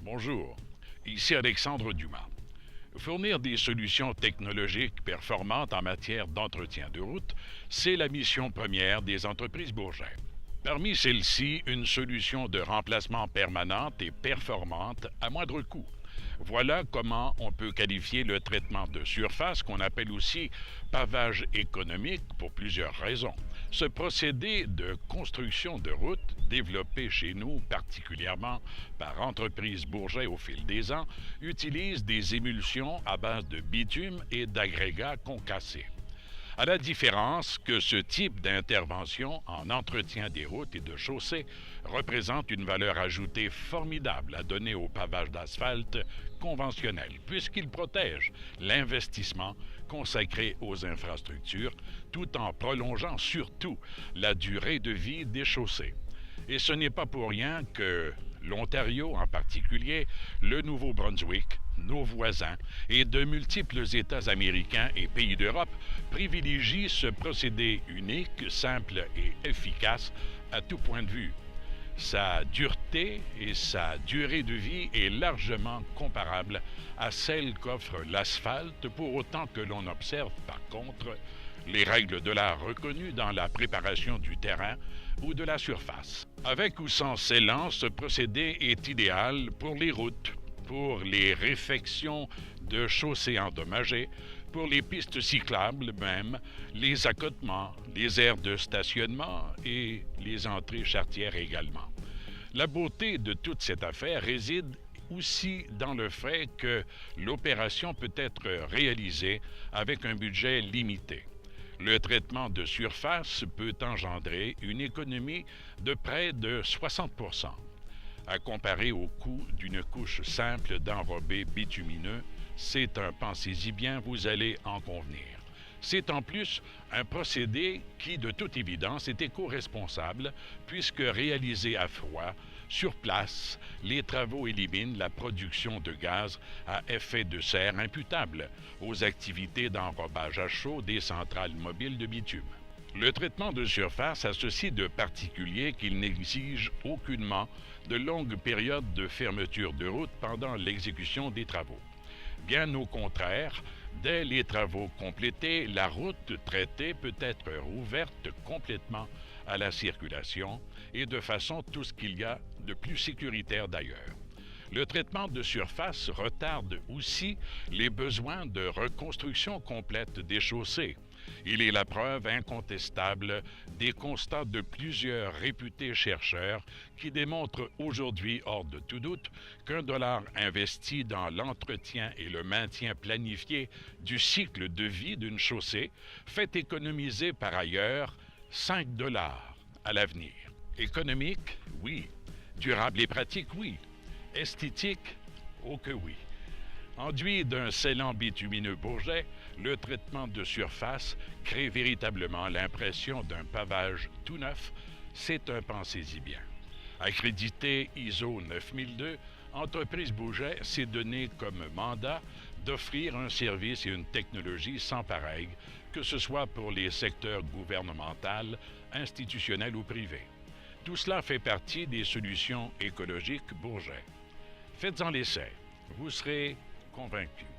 Bonjour, ici Alexandre Dumas. Fournir des solutions technologiques performantes en matière d'entretien de route, c'est la mission première des entreprises Bourget. Parmi celles-ci, une solution de remplacement permanente et performante à moindre coût. Voilà comment on peut qualifier le traitement de surface qu'on appelle aussi pavage économique pour plusieurs raisons. Ce procédé de construction de routes, développé chez nous particulièrement par Entreprise Bourget au fil des ans, utilise des émulsions à base de bitume et d'agrégats concassés. À la différence que ce type d'intervention en entretien des routes et de chaussées représente une valeur ajoutée formidable à donner au pavage d'asphalte conventionnel, puisqu'il protège l'investissement consacré aux infrastructures tout en prolongeant surtout la durée de vie des chaussées. Et ce n'est pas pour rien que l'Ontario en particulier, le Nouveau-Brunswick, nos voisins et de multiples États américains et pays d'Europe privilégient ce procédé unique, simple et efficace à tout point de vue. Sa dureté et sa durée de vie est largement comparable à celle qu'offre l'asphalte, pour autant que l'on observe par contre les règles de l'art reconnues dans la préparation du terrain ou de la surface. Avec ou sans scellant, ce procédé est idéal pour les routes, pour les réfections de chaussées endommagées, pour les pistes cyclables même, les accotements, les aires de stationnement et les entrées charretières également. La beauté de toute cette affaire réside aussi dans le fait que l'opération peut être réalisée avec un budget limité. Le traitement de surface peut engendrer une économie de près de 60%. À comparer au coût d'une couche simple d'enrobé bitumineux, c'est un pensez-y bien, vous allez en convenir. C'est en plus un procédé qui, de toute évidence, est éco-responsable, puisque réalisé à froid, sur place, les travaux éliminent la production de gaz à effet de serre imputable aux activités d'enrobage à chaud des centrales mobiles de bitume. Le traitement de surface a ceci de particulier qu'il n'exige aucunement de longues périodes de fermeture de route pendant l'exécution des travaux. Bien au contraire, dès les travaux complétés, la route traitée peut être rouverte complètement à la circulation et de façon tout ce qu'il y a de plus sécuritaire d'ailleurs. Le traitement de surface retarde aussi les besoins de reconstruction complète des chaussées. Il est la preuve incontestable des constats de plusieurs réputés chercheurs qui démontrent aujourd'hui, hors de tout doute, qu'un dollar investi dans l'entretien et le maintien planifié du cycle de vie d'une chaussée fait économiser par ailleurs 5 dollars à l'avenir. Économique, oui. Durable et pratique, oui. Esthétique, oh que oui. Enduit d'un scellant bitumineux Bourget, le traitement de surface crée véritablement l'impression d'un pavage tout neuf. C'est un pensez-y bien. Accrédité ISO 9002, Entreprise Bourget s'est donné comme mandat d'offrir un service et une technologie sans pareil, que ce soit pour les secteurs gouvernemental, institutionnel ou privé. Tout cela fait partie des solutions écologiques Bourget. Faites-en l'essai, vous serez convaincus.